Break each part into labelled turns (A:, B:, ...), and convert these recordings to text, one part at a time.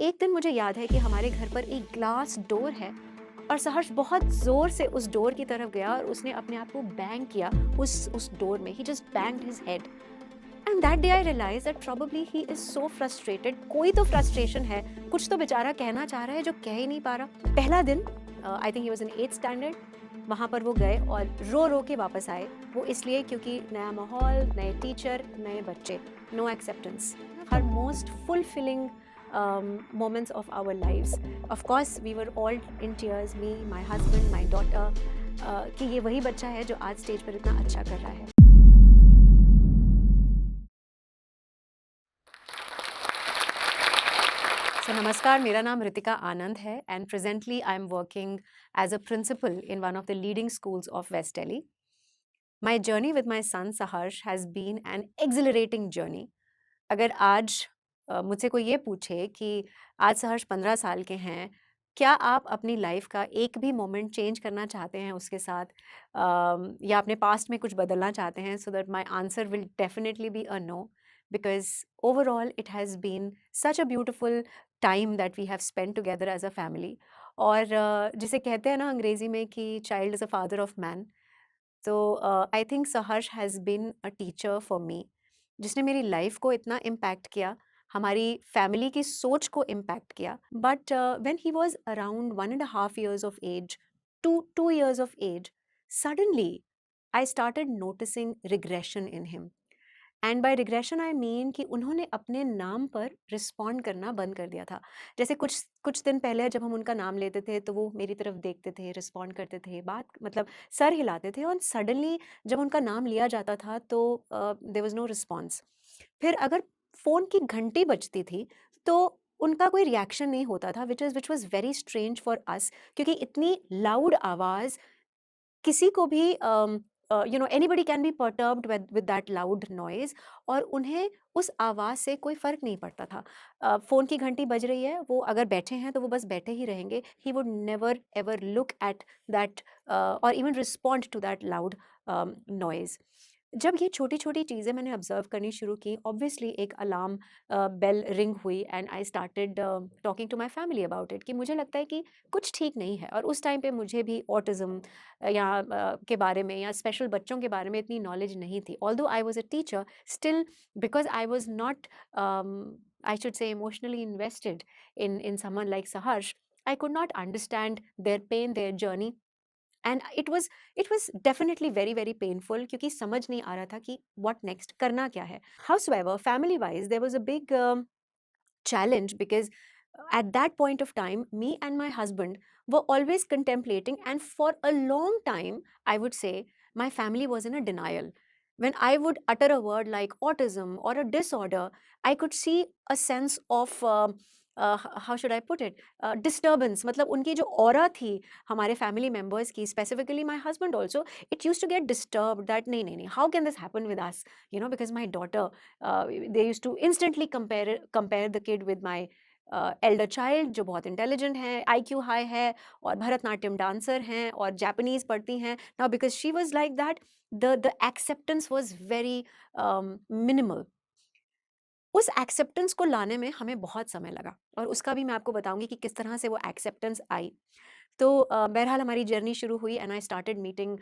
A: एक दिन मुझे याद है कि हमारे घर पर एक ग्लास डोर है और सहर्ष बहुत ज़ोर से उस डोर की तरफ गया और उसने अपने आप को बैंग किया उस डोर में। He just banged his head and that day I realise that probably he is so frustrated. कोई तो फ्रस्ट्रेशन है, कुछ तो बेचारा कहना चाह रहा है जो कह ही नहीं पा रहा। पहला दिन I think he was in 8th standard. वहाँ पर वो गए और रो रो के वापस आए। वो इसलिए क्योंकि नया माहौल, नए टीचर, नए बच्चे, no acceptance. Her most fulfilling moments of our lives. Of course, we were all in tears, me, my husband, my daughter, कि ये वही बच्चा है जो आज स्टेज पर इतना अच्छा कर रहा है। So, नमस्कार, मेरा नाम रितिका आनंद है and presently I am working as a principal in one of the leading schools of West Delhi. My journey with my son Saharsh has been an exhilarating journey. अगर आज मुझसे कोई ये पूछे कि आज सहर्ष 15 साल के हैं, क्या आप अपनी लाइफ का एक भी मोमेंट चेंज करना चाहते हैं उसके साथ, या अपने पास्ट में कुछ बदलना चाहते हैं, so that my answer will definitely be a no, because overall it has been such a beautiful time that we have spend together as a family. और जिसे कहते हैं ना अंग्रेजी में कि child is a father of man. तो I think Saharsh has been a teacher for me, जिसने मेरी लाइफ को इतना इम्पैक्ट किया, हमारी फैमिली की सोच को इम्पैक्ट किया। But when he was around 1.5 years of age, 2 years of age, suddenly I started noticing regression in him. And by regression I mean कि उन्होंने अपने नाम पर रिस्पॉन्ड करना बंद कर दिया था। जैसे कुछ कुछ दिन पहले जब हम उनका नाम लेते थे तो वो मेरी तरफ देखते थे, रिस्पॉन्ड करते थे, बात मतलब सर हिलाते थे, और सडनली जब उनका नाम लिया जाता था तो देयर वाज नो रिस्पॉन्स। फिर अगर फ़ोन की घंटी बजती थी तो उनका कोई रिएक्शन नहीं होता था, which was very strange for us, क्योंकि इतनी लाउड आवाज़ किसी को भी anybody can be perturbed with that loud noise, और उन्हें उस आवाज़ से कोई फ़र्क नहीं पड़ता था। फ़ोन की घंटी बज रही है, वो अगर बैठे हैं तो वो बस बैठे ही रहेंगे। He would never ever look at that और even respond to that loud noise. जब ये छोटी-छोटी चीज़ें मैंने ऑब्ज़र्व करनी शुरू की, ऑब्वियसली एक अलार्म बेल रिंग हुई and I started talking to my family about it, कि मुझे लगता है कि कुछ ठीक नहीं है। और उस टाइम पे मुझे भी ऑटिज़्म या के बारे में या स्पेशल बच्चों के बारे में इतनी नॉलेज नहीं थी। Although I was a teacher, still because I was not I should say emotionally invested in someone like Saharsh, I could not understand their pain, their journey, and it was definitely very very painful, क्योंकि समझ नहीं आ रहा था कि what next, करना क्या है। However family wise there was a big challenge, because at that point of time me and my husband were always contemplating, and for a long time I would say my family was in a denial. When I would utter a word like autism or a disorder, I could see a sense of how should I put it, disturbance, मतलब उनकी जो aura थी हमारे family members की, specifically my husband also, it used to get disturbed that नहीं नहीं नहीं, how can this happen with us, because my daughter, they used to instantly compare the kid with my elder child, जो बहुत intelligent है, IQ high है और Bharatanatyam dancer हैं और जापानीज पढ़ती हैं। Now because she was like that, the acceptance was very minimal. उस एक्सेप्टेंस को लाने में हमें बहुत समय लगा, और उसका भी मैं आपको बताऊंगी कि किस तरह से वो एक्सेप्टेंस आई। तो बहरहाल हमारी जर्नी शुरू हुई and I started meeting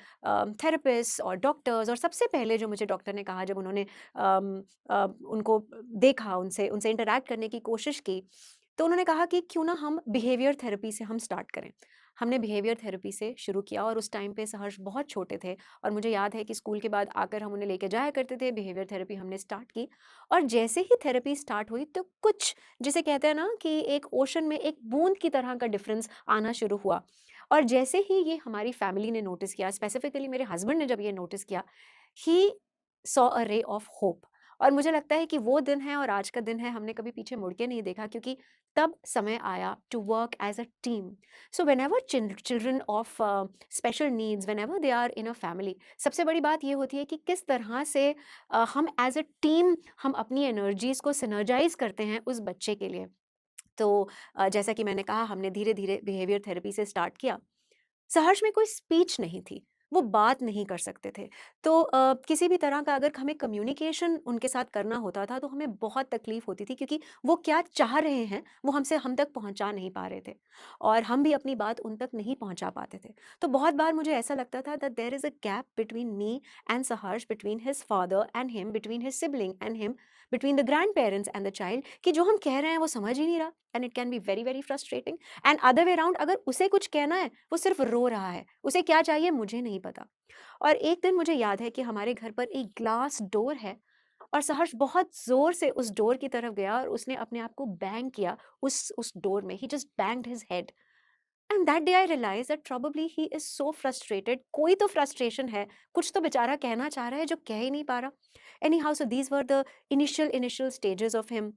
A: therapist और डॉक्टर्स। और सबसे पहले जो मुझे डॉक्टर ने कहा, जब उन्होंने उनको देखा, उनसे उनसे इंटरैक्ट करने की कोशिश की, तो उन्होंने कहा कि क्यों ना हम बिहेवियर थेरेपी से हम स्टार्ट करें। हमने बिहेवियर थेरेपी से शुरू किया, और उस टाइम पे सहर्ष बहुत छोटे थे, और मुझे याद है कि स्कूल के बाद आकर हम उन्हें लेके जाया करते थे। बिहेवियर थेरेपी हमने स्टार्ट की, और जैसे ही थेरेपी स्टार्ट हुई तो कुछ, जिसे कहते हैं ना कि एक ओशन में एक बूंद की तरह का डिफरेंस आना शुरू हुआ। और जैसे ही ये हमारी फैमिली ने नोटिस किया, स्पेसिफिकली मेरे हस्बैंड ने जब ये नोटिस किया, he saw a ray of hope. और मुझे लगता है कि वो दिन है और आज का दिन है, हमने कभी पीछे मुड़ के नहीं देखा, क्योंकि तब समय आया to work as a team. So whenever children of special needs, whenever they are in a family, सबसे बड़ी बात ये होती है कि किस तरह से हम एज अ टीम हम अपनी एनर्जीज को सिनर्जाइज करते हैं उस बच्चे के लिए। तो जैसा कि मैंने कहा, हमने धीरे धीरे बिहेवियर थेरेपी से स्टार्ट किया। सहर्ष में कोई स्पीच नहीं थी, वो बात नहीं कर सकते थे। तो किसी भी तरह का अगर हमें कम्युनिकेशन उनके साथ करना होता था, तो हमें बहुत तकलीफ़ होती थी क्योंकि वो क्या चाह रहे हैं, वो हम तक पहुँचा नहीं पा रहे थे और हम भी अपनी बात उन तक नहीं पहुँचा पाते थे। तो बहुत बार मुझे ऐसा लगता था that there is a gap between me and Saharsh, between his father and him, between his sibling and him, between the grandparents and the child, कि जो हम कह रहे हैं वो समझ ही नहीं रहा, and it can be very very frustrating. And other way around, अगर उसे कुछ कहना है वो सिर्फ रो रहा है, उसे क्या चाहिए मुझे नहीं पता। और एक दिन मुझे याद है कि हमारे घर पर एक ग्लास डोर है और सहर्ष बहुत जोर से उस डोर की तरफ गया और उसने अपने आप को बैंग किया उस डोर में। He just banged his head, and that day I realise that probably he is so frustrated. कोई तो फ्रस्ट्रेशन है, कुछ तो बेचारा कहना चाह रहा है जो कह ही नहीं पा रहा। Any how, so these were the initial stages of him.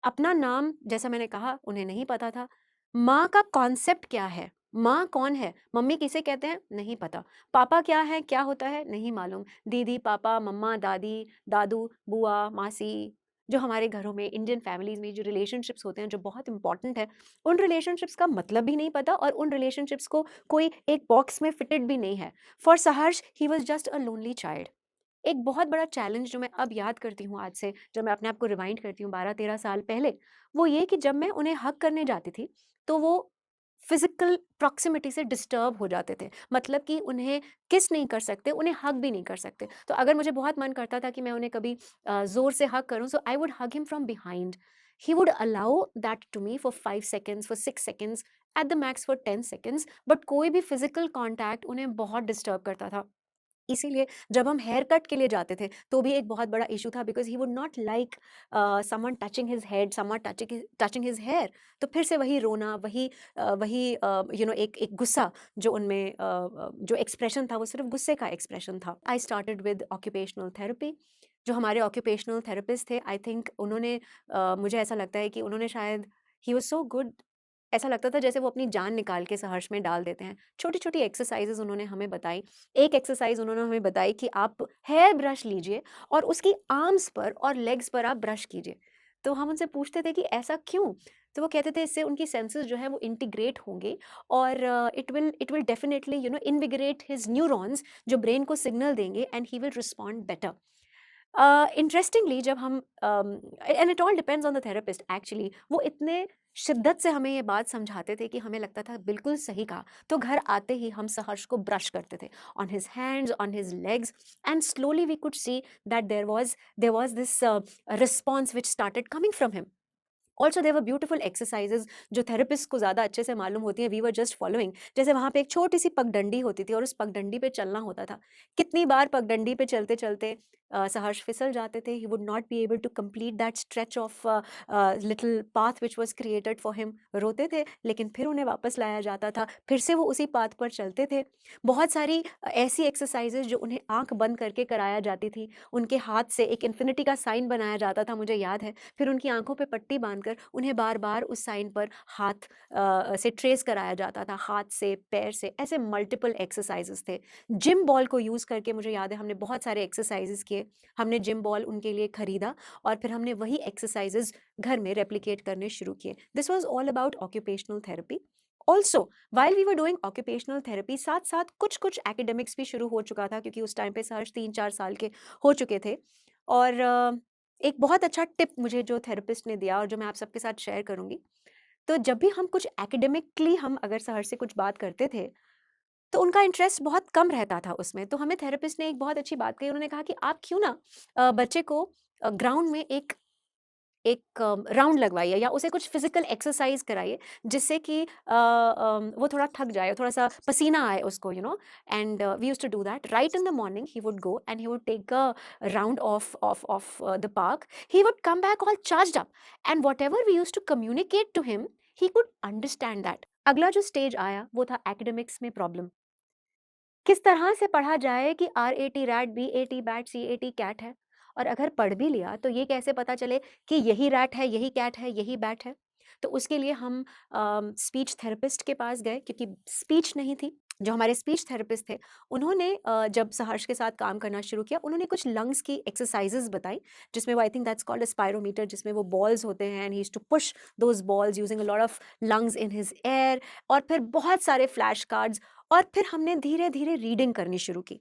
A: अपना नाम, जैसा मैंने कहा, उन्हें नहीं पता था। माँ का कॉन्सेप्ट क्या है, माँ कौन है, मम्मी किसे कहते हैं, नहीं पता। पापा क्या है, क्या होता है, नहीं मालूम। दीदी, पापा, मम्मा, दादी, दादू, बुआ, मासी, जो हमारे घरों में, इंडियन फैमिलीज में जो रिलेशनशिप्स होते हैं जो बहुत इंपॉर्टेंट है, उन रिलेशनशिप्स का मतलब भी नहीं पता और उन रिलेशनशिप्स को कोई एक बॉक्स में फिटेड भी नहीं है। फॉर सहर्ष he was just a lonely child. एक बहुत बड़ा चैलेंज जो मैं अब याद करती हूँ, आज से जब मैं अपने आप को रिवाइंड करती हूँ 12-13 साल पहले, वो ये कि जब मैं उन्हें हग करने जाती थी, तो वो फिज़िकल प्रॉक्सिमिटी से डिस्टर्ब हो जाते थे। मतलब कि उन्हें किस नहीं कर सकते, उन्हें हग भी नहीं कर सकते। तो अगर मुझे बहुत मन करता था कि मैं उन्हें कभी ज़ोर से हग करूँ, so I would hug him from behind. He would allow that to me for 5 seconds, for 6 seconds, at the max for 10 seconds, but कोई भी फिज़िकल कॉन्टैक्ट उन्हें बहुत डिस्टर्ब करता था। इसीलिए जब हम हेयर कट के लिए जाते थे, तो भी एक बहुत बड़ा इश्यू था, because he would not like someone touching his head, someone touching his hair. तो फिर से वही रोना, वही एक एक गुस्सा जो उनमें जो एक्सप्रेशन था, वो सिर्फ़ गुस्से का एक्सप्रेशन था। I started with occupational therapy. जो हमारे ऑक्यूपेशनल थेरेपिस्ट थे, आई थिंक उन्होंने मुझे ऐसा लगता है कि उन्होंने शायद, ही वाज़ सो गुड, ऐसा लगता था जैसे वो अपनी जान निकाल के सहर्ष में डाल देते हैं। छोटी-छोटी एक्सरसाइज़ेज़ उन्होंने हमें बताई। एक एक्सरसाइज़ उन्होंने हमें बताई कि आप हेयर ब्रश लीजिए और उसकी आर्म्स पर और लेग्स पर आप ब्रश कीजिए। तो हम उनसे पूछते थे कि ऐसा क्यों? तो वो कहते थे इससे उनकी सेंसेस जो है वो इंटीग्रेट होंगे और it will definitely invigorate his neurons, जो ब्रेन को सिग्नल देंगे, and he will respond better. Interestingly जब हम and it all depends on the therapist actually, वो इतने शिद्दत से हमें ये बात समझाते थे कि हमें लगता था बिल्कुल सही कहा। तो घर आते ही हम सहर्ष को ब्रश करते थे on his hands, on his legs, and slowly we could see that there was this response which started coming from him. Also there were beautiful exercises जो थेरेपिस्ट को ज़्यादा अच्छे से मालूम होती है, वी वर जस्ट फॉलोइंग। जैसे वहाँ पे एक छोटी सी पगडंडी होती थी और उस पगडंडी पे चलना होता था। कितनी बार पगडंडी पे चलते चलते सहर्ष फिसल जाते थे। He would not be able to complete that stretch of little path which was created for him. रोते थे, लेकिन फिर उन्हें वापस लाया जाता था, फिर से वो उसी पाथ पर चलते थे। बहुत सारी ऐसी एक्सरसाइजेज जो उन्हें आंख बंद करके कराया जाती थी, उनके हाथ से एक इन्फिनिटी का साइन बनाया जाता था, मुझे याद है। फिर उनकी आँखों पे पट्टी बाँधकर उन्हें बार-बार उस साइन पर हाथ से ट्रेस कराया जाता था, हाथ से, पैर से, ऐसे मल्टीपल एक्सरसाइज़ेज़ थे। जिम बॉल को यूज़ करके मुझे याद है हमने बहुत सारे एक्सरसाइज़ेज़ किए। हमने जिम बॉल उनके लिए खरीदा और फिर हमने वही एक्सरसाइज़ेज़ घर में रेप्लिकेट करने शुरू किए। This was all about occupational therapy. Also while we were doing occupational therapy, साथ-साथ कुछ-कुछ एकेडमिक्स भी शुरू हो चुका था, क्योंकि उस टाइम पे सहर्ष 3-4 साल के हो चुके थे। और एक बहुत अच्छा टिप मुझे जो थेरेपिस्ट ने दिया और जो मैं आप सबके साथ शेयर करूँगी। तो जब भी हम कुछ एकेडमिकली हम अगर सहर्ष से कुछ बात करते थे, तो उनका इंटरेस्ट बहुत कम रहता था उसमें। तो हमें थेरेपिस्ट ने एक बहुत अच्छी बात कही, उन्होंने कहा कि आप क्यों ना बच्चे को ग्राउंड में एक एक राउंड लगवाइए या उसे कुछ फिजिकल एक्सरसाइज कराइए, जिससे कि वो थोड़ा थक जाए, थोड़ा-सा पसीना आए उसको, and we used to do that right in the morning. He would go and he would take a round of the park. He would come back all charged up, and whatever we used to communicate to him, he could understand that. अगला जो stage आया वो था academics में problem. किस तरह से पढ़ा जाए कि RAT rat, BAT bat, CAT cat है, और अगर पढ़ भी लिया तो ये कैसे पता चले कि यही रैट है, यही कैट है, यही बैट है। तो उसके लिए हम स्पीच थेरेपिस्ट के पास गए, क्योंकि स्पीच नहीं थी। जो हमारे स्पीच थेरेपिस्ट थे, उन्होंने जब सहर्ष के साथ काम करना शुरू किया, उन्होंने कुछ लंग्स की एक्सरसाइजेज़ बताई, जिसमें वो I think that's called a spirometer, जिसमें वो बॉल्स होते हैं and he used to push those balls using a lot of lungs in his air, और फिर बहुत सारे फ्लैश कार्ड्स, और फिर हमने धीरे-धीरे रीडिंग करनी शुरू की।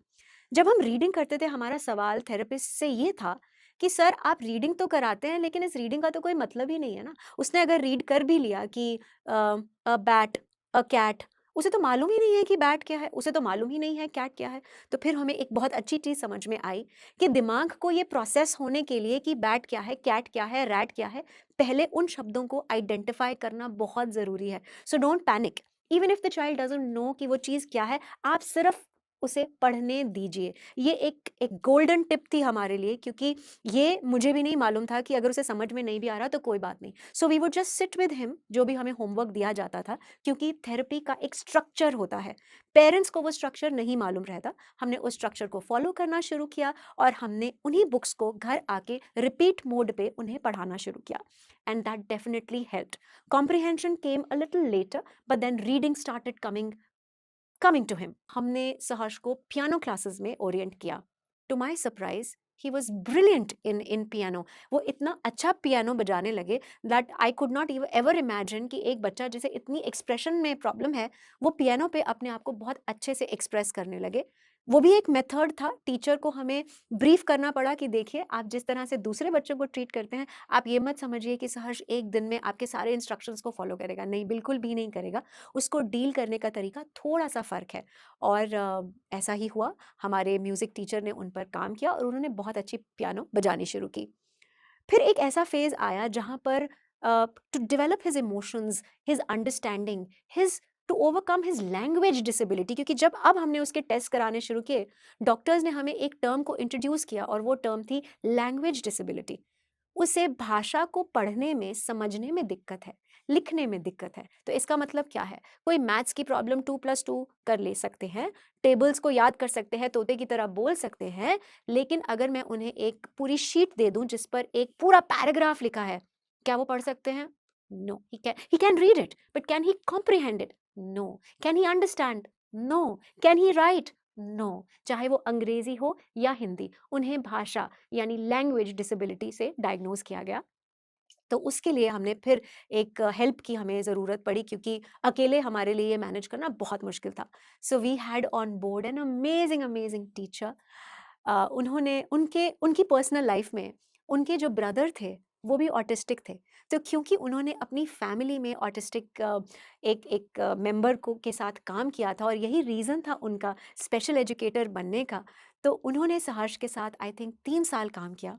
A: जब हम रीडिंग करते थे, हमारा सवाल थेरेपिस्ट से ये था कि सर आप रीडिंग तो कराते हैं, लेकिन इस रीडिंग का तो कोई मतलब ही नहीं है ना। उसने अगर रीड कर भी लिया कि अ बैट, अ कैट, उसे तो मालूम ही नहीं है कि बैट क्या है, उसे तो मालूम ही नहीं है कैट क्या है। तो फिर हमें एक बहुत अच्छी चीज़ समझ में आई कि दिमाग को ये प्रोसेस होने के लिए कि बैट क्या है, कैट क्या है, रैट क्या है, पहले उन शब्दों को आइडेंटिफ़ाई करना बहुत ज़रूरी है। So don't panic, even if the child doesn't know कि वो चीज़ क्या है, आप सिर्फ़ उसे पढ़ने दीजिए। ये एक एक गोल्डन टिप थी हमारे लिए, क्योंकि ये मुझे भी नहीं मालूम था कि अगर उसे समझ में नहीं भी आ रहा तो कोई बात नहीं। So we would just sit with him, जो भी हमें होमवर्क दिया जाता था, क्योंकि थेरेपी का एक स्ट्रक्चर होता है। पेरेंट्स को वो स्ट्रक्चर नहीं मालूम रहता। हमने उस स्ट्रक्चर को फ़ॉलो करना शुरू किया, और हमने उन्हीं बुक्स को घर आके रिपीट मोड पे उन्हें पढ़ाना शुरू किया, and that definitely helped. Comprehension came a little later, but then reading started coming to him. हमने सहर्ष को पियानो क्लासेस में ओरिएंट किया। To my surprise, he was brilliant in piano. वो इतना अच्छा पियानो बजाने लगे that I could not ever imagine कि एक बच्चा जिसे इतनी एक्सप्रेशन में प्रॉब्लम है, वो पियानो पे अपने आप को बहुत अच्छे से एक्सप्रेस करने लगे। वो भी एक मेथड था, टीचर को हमें ब्रीफ करना पड़ा कि देखिए, आप जिस तरह से दूसरे बच्चों को ट्रीट करते हैं, आप ये मत समझिए कि सहर्ष एक दिन में आपके सारे इंस्ट्रक्शंस को फॉलो करेगा। नहीं, बिल्कुल भी नहीं करेगा। उसको डील करने का तरीका थोड़ा-सा फ़र्क है, और ऐसा ही हुआ। हमारे म्यूज़िक टीचर ने उन पर काम किया, और उन्होंने बहुत अच्छी पियानो बजानी शुरू की। फिर एक ऐसा फ़ेज़ आया जहाँ पर to develop his emotions, his understanding, his to overcome his language disability, क्योंकि जब अब हमने उसके टेस्ट कराने शुरू किए, डॉक्टर्स ने हमें एक टर्म को इंट्रोड्यूस किया, और वो टर्म थी लैंग्वेज डिसेबिलिटी। उसे भाषा को पढ़ने में, समझने में दिक्कत है, लिखने में दिक्कत है। तो इसका मतलब क्या है? कोई मैथ्स की प्रॉब्लम 2+2 कर ले सकते हैं, टेबल्स को याद कर सकते हैं, तोते की तरह बोल सकते हैं, लेकिन अगर मैं उन्हें एक पूरी शीट दे दूँ जिस पर एक पूरा पैराग्राफ लिखा है, क्या वो पढ़ सकते हैं? No. He can read it, but can he comprehend it? No. Can he understand? No. Can he write? No. चाहे वो अंग्रेज़ी हो या हिंदी, उन्हें भाषा यानी लैंग्वेज डिसेबिलिटी से डायग्नोज किया गया। तो उसके लिए हमने फिर एक हेल्प की हमें ज़रूरत पड़ी, क्योंकि अकेले हमारे लिए ये मैनेज करना बहुत मुश्किल था। So we had on board an amazing amazing teacher. उन्होंने उनके उनकी पर्सनल लाइफ में उनके जो ब्रदर थे, वो भी ऑटिस्टिक थे। तो क्योंकि उन्होंने अपनी फैमिली में ऑटिस्टिक एक एक मेंबर को के साथ काम किया था, और यही रीज़न था उनका स्पेशल एजुकेटर बनने का, तो उन्होंने सहर्ष के साथ आई थिंक 3 साल काम किया।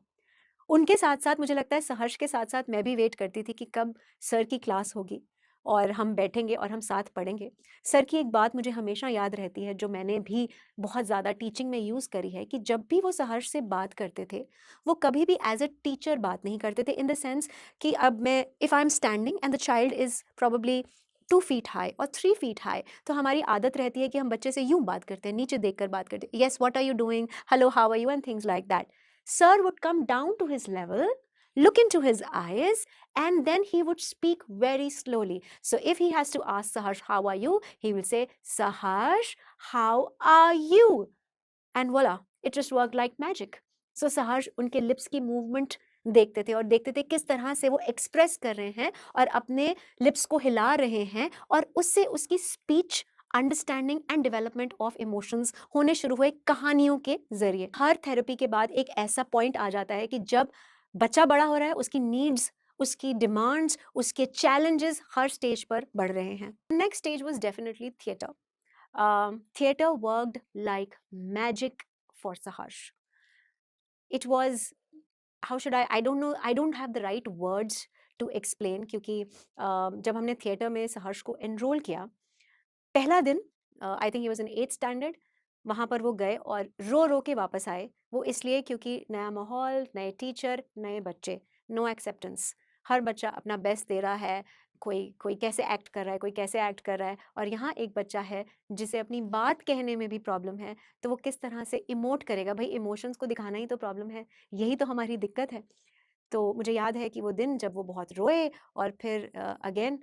A: उनके साथ-साथ मुझे लगता है सहर्ष के साथ-साथ मैं भी वेट करती थी कि कब सर की क्लास होगी, और हम बैठेंगे और हम साथ पढ़ेंगे। सर की एक बात मुझे हमेशा याद रहती है, जो मैंने भी बहुत ज़्यादा टीचिंग में यूज़ करी है, कि जब भी वो सहर्ष से बात करते थे, वो कभी भी एज़ अ टीचर बात नहीं करते थे, इन द सेंस कि अब मैं if I am standing and the child is probably 2 feet high और 3 फीट हाई, तो हमारी आदत रहती है कि हम बच्चे से यूँ बात करते हैं, नीचे देखकर बात करते हैं। Yes, what are you doing? Hello, how are you? And things like that. Sir would come down to his level, look into his eyes, and then he would speak very slowly. So if he has to ask Saharsh, how are you? He will say, Saharsh, how are you? And voila, it just worked like magic. So Saharsh उनके lips की movement देखते थे, और देखते थे किस तरह से वो एक्सप्रेस कर रहे हैं, और अपने लिप्स को हिला रहे हैं, और उससे उसकी speech understanding and development of emotions होने शुरू हुए कहानियों के जरिए। हर थेरेपी के बाद एक ऐसा पॉइंट आ जाता है कि जब बच्चा बड़ा हो रहा है, उसकी नीड्स, उसकी डिमांड्स, उसके चैलेंजेस हर स्टेज पर बढ़ रहे हैं। Next stage was definitely theatre. Theatre worked like magic for Saharsh. It was, how should I don't know, I don't have the right words to explain, क्योंकि जब हमने थिएटर में सहर्ष को एनरोल किया, पहला दिन, I think he was in 8th standard, वहाँ पर वो गए और रो रो के वापस आए। वो इसलिए क्योंकि नया माहौल, नए टीचर, नए बच्चे, नो एक्सेप्टेंस। हर बच्चा अपना बेस्ट दे रहा है, कोई कोई कैसे एक्ट कर रहा है, कोई कैसे एक्ट कर रहा है, और यहाँ एक बच्चा है जिसे अपनी बात कहने में भी प्रॉब्लम है, तो वो किस तरह से इमोट करेगा? भाई, इमोशंस को दिखाना ही तो प्रॉब्लम है, यही तो हमारी दिक्कत है। तो मुझे याद है कि वो दिन जब वो बहुत रोए, और फिर again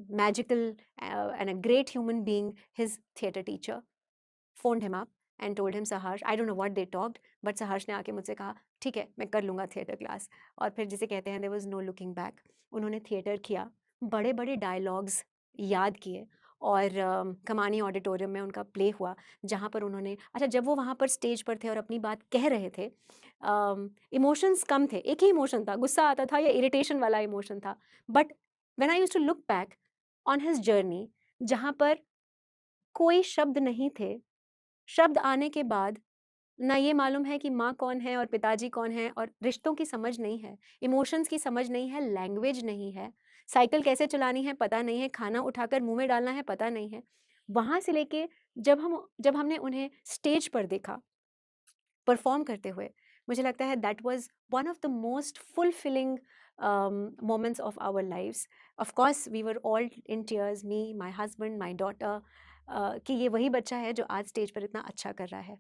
A: magical and a great human being, his theatre teacher, phoned him up and told him, Saharsh, I don't know what they talked, but Saharsh ने आके मुझसे कहा, ठीक है, मैं कर लूँगा theatre class. और फिर जिसे कहते हैं, there was no looking back. उन्होंने theatre किया, बड़े-बड़े dialogues याद किए और कमानी ऑडिटोरियम में उनका प्ले हुआ, जहाँ पर उन्होंने, अच्छा, जब वो वहाँ पर स्टेज पर थे और अपनी बात कह रहे थे, इमोशंस कम थे, एक ही इमोशन था, गुस्सा आता था या इरिटेशन वाला इमोशन था. But when I used to look back on his journey, जहाँ पर कोई शब्द नहीं थे, शब्द आने के बाद ना ये मालूम है कि माँ कौन है और पिताजी कौन है, और रिश्तों की समझ नहीं है, इमोशंस की समझ नहीं है, लैंग्वेज नहीं है, साइकिल कैसे चलानी है पता नहीं है, खाना उठाकर मुंह में डालना है पता नहीं है. वहाँ से लेके जब हमने उन्हें स्टेज पर देखा परफॉर्म करते हुए, मुझे लगता है that was one of the most fulfilling moments of our lives. Of course we were all in tears, me, my husband, my daughter, कि ये वही बच्चा है जो आज स्टेज पर इतना अच्छा कर रहा है.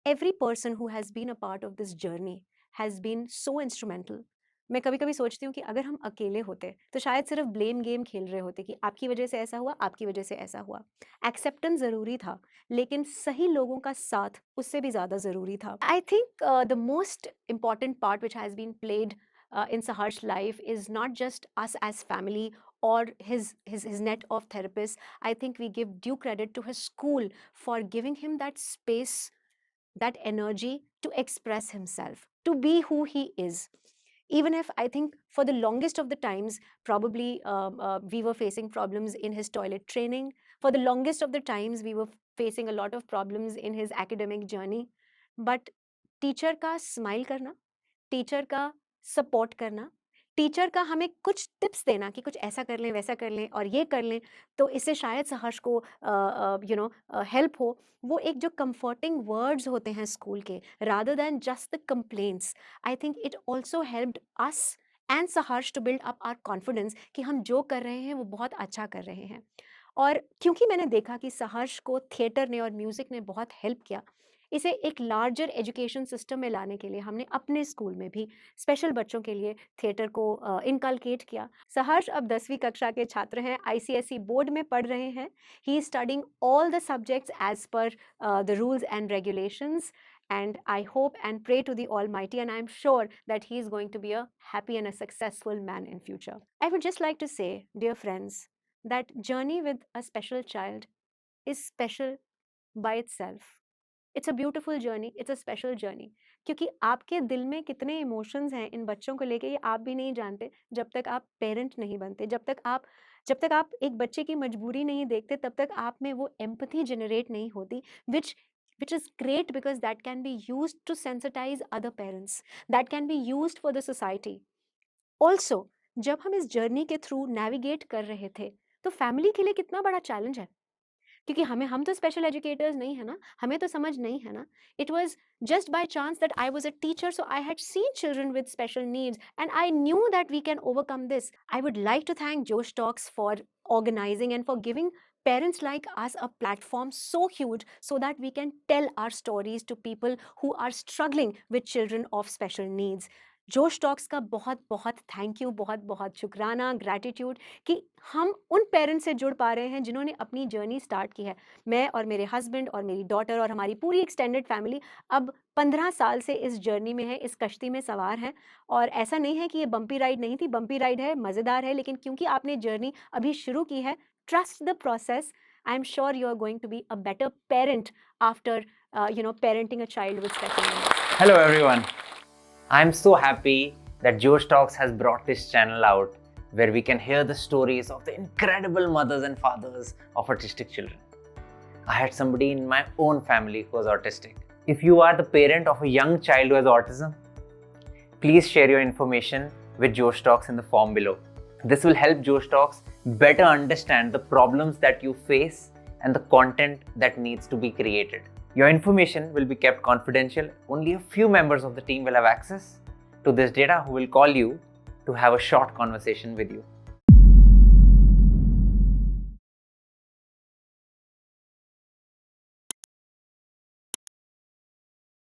A: Every person who has been a part of this journey has been so instrumental. मैं कभी-कभी सोचती हूँ कि अगर हम अकेले होते तो शायद सिर्फ ब्लेम गेम खेल रहे होते कि आपकी वजह से ऐसा हुआ, आपकी वजह से ऐसा हुआ. एक्सेप्टेंस ज़रूरी था, लेकिन सही लोगों का साथ उससे भी ज़्यादा ज़रूरी था. I think the most important part which has been played in Saharsh's life is not just us as family or his net of therapists. I think we give due credit to his school for giving him that space, that energy to express himself, to be who he is. Even if I think for the longest of the times, probably we were facing problems in his toilet training. For the longest of the times, we were facing a lot of problems in his academic journey. But teacher का smile करना, teacher का support करना, teacher का हमें कुछ tips देना कि कुछ ऐसा कर लें, वैसा कर लें और ये कर लें, तो इससे शायद सहर्ष को हेल्प हो. वो एक जो कंफर्टिंग वर्ड्स होते हैं स्कूल के, rather than just the complaints, I think it also helped us and सहर्ष to build up our confidence कि हम जो कर रहे हैं वो बहुत अच्छा कर रहे हैं. और क्योंकि मैंने देखा कि सहर्ष को थिएटर ने और म्यूज़िक ने बहुत हेल्प किया, इसे एक लार्जर एजुकेशन सिस्टम में लाने के लिए हमने अपने स्कूल में भी स्पेशल बच्चों के लिए थिएटर को इनकलकेट किया. सहर्ष अब 10वीं कक्षा के छात्र हैं, आईसीएसई बोर्ड में पढ़ रहे हैं. He is studying all the subjects as per the rules and regulations, and I hope and pray to the Almighty, and I'm sure that he is going to be a happy and a successful man in future. I would just like to say, dear friends, that journey with a special child is special by itself. It's a beautiful journey, it's a special journey, क्योंकि आपके दिल में कितने emotions हैं इन बच्चों को लेके, ये आप भी नहीं जानते जब तक आप पेरेंट नहीं बनते. जब तक आप एक बच्चे की मजबूरी नहीं देखते, तब तक आप में वो एम्पैथी जनरेट नहीं होती, which is great because that can be used to sensitize other parents, that can be used for the society. Also, जब हम इस जर्नी के थ्रू नेविगेट कर रहे थे, तो फैमिली के लिए कितना बड़ा चैलेंज है, क्योंकि हम तो स्पेशल एजुकेटर्स नहीं है ना, हमें तो समझ नहीं है ना. It was just by chance that I was a teacher, so I had seen children with special needs and I knew that we can overcome this. I would like to thank Josh Talks for organizing and for giving parents like us a platform so huge so that we can tell our stories to people who are struggling with children of special needs. जोश talks का बहुत बहुत thank you, बहुत बहुत शुक्राना, gratitude कि हम उन पेरेंट्स से जुड़ पा रहे हैं जिन्होंने अपनी जर्नी स्टार्ट की है. मैं और मेरे हस्बैंड और मेरी डॉटर और हमारी पूरी एक्सटेंडेड फैमिली अब 15 साल से इस जर्नी में है, इस कश्ती में सवार हैं. और ऐसा नहीं है कि ये बम्पी राइड नहीं थी, बम्पी राइड है, मज़ेदार है, लेकिन क्योंकि आपने जर्नी अभी शुरू की है, trust the process. I am sure you are going to be a better parent after parenting a child with special needs.
B: Hello everyone. I'm so happy that Josh Talks has brought this channel out where we can hear the stories of the incredible mothers and fathers of autistic children. I had somebody in my own family who was autistic. If you are the parent of a young child who has autism, please share your information with Josh Talks in the form below. This will help Josh Talks better understand the problems that you face and the content that needs to be created. Your information will be kept confidential. Only a few members of the team will have access to this data who will call you to have a short conversation with you.